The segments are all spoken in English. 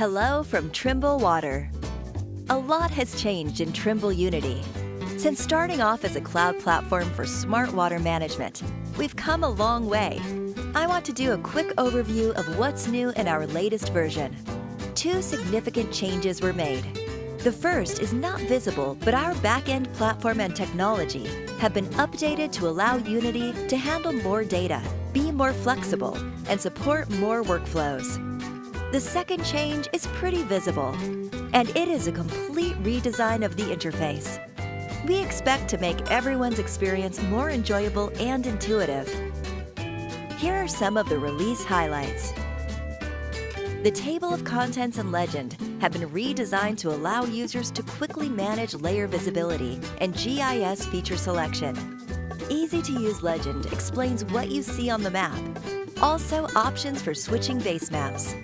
Hello from Trimble Water. A lot has changed in Trimble Unity. Since starting off as a cloud platform for smart water management, we've come a long way. I want to do a quick overview of what's new in our latest version. Two significant changes were made. The first is not visible, but our back-end platform and technology have been updated to allow Unity to handle more data, be more flexible, and support more workflows. The second change is pretty visible, and it is a complete redesign of the interface. We expect to make everyone's experience more enjoyable and intuitive. Here are some of the release highlights. The table of contents and legend have been redesigned to allow users to quickly manage layer visibility and GIS feature selection. Easy-to-use legend explains what you see on the map. Also, options for switching base maps.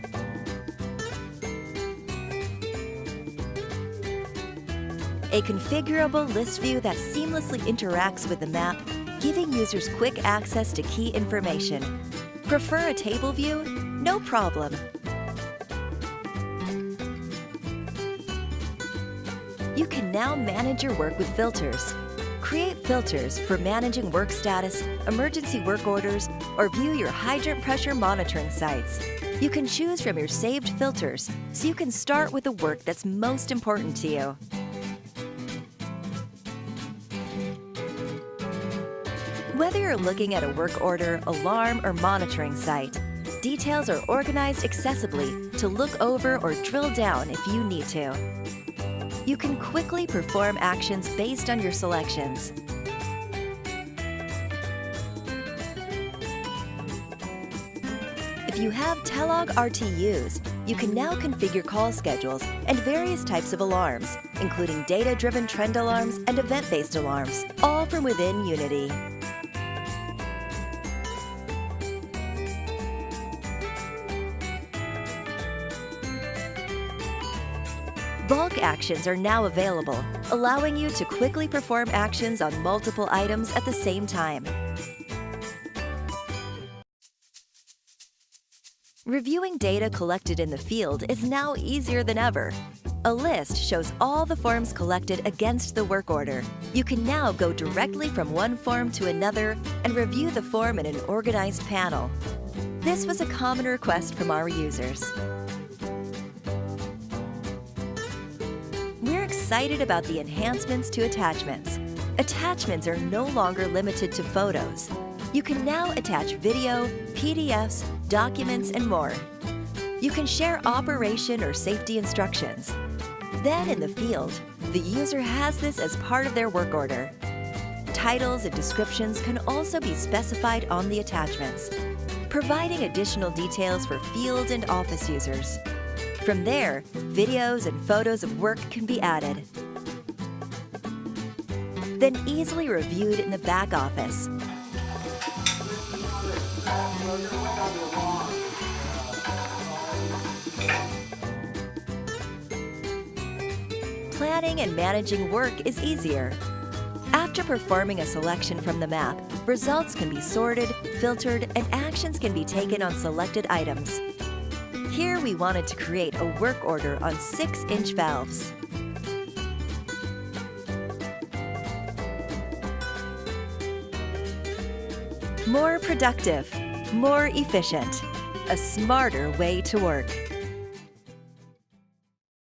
A configurable list view that seamlessly interacts with the map, giving users quick access to key information. Prefer a table view? No problem. You can now manage your work with filters. Create filters for managing work status, emergency work orders, or view your hydrant pressure monitoring sites. You can choose from your saved filters, so you can start with the work that's most important to you. Whether you're looking at a work order, alarm, or monitoring site, details are organized accessibly to look over or drill down if you need to. You can quickly perform actions based on your selections. If you have Telog RTUs, you can now configure call schedules and various types of alarms, including data-driven trend alarms and event-based alarms, all from within Unity. Bulk actions are now available, allowing you to quickly perform actions on multiple items at the same time. Reviewing data collected in the field is now easier than ever. A list shows all the forms collected against the work order. You can now go directly from one form to another and review the form in an organized panel. This was a common request from our users. We're excited about the enhancements to attachments. Attachments are no longer limited to photos. You can now attach video, PDFs, documents, and more. You can share operation or safety instructions. Then in the field, the user has this as part of their work order. Titles and descriptions can also be specified on the attachments, providing additional details for field and office users. From there, videos and photos of work can be added, then easily reviewed in the back office. Planning and managing work is easier. After performing a selection from the map, results can be sorted, filtered, and actions can be taken on selected items. Here we wanted to create a work order on 6-inch valves. More productive, more efficient, a smarter way to work.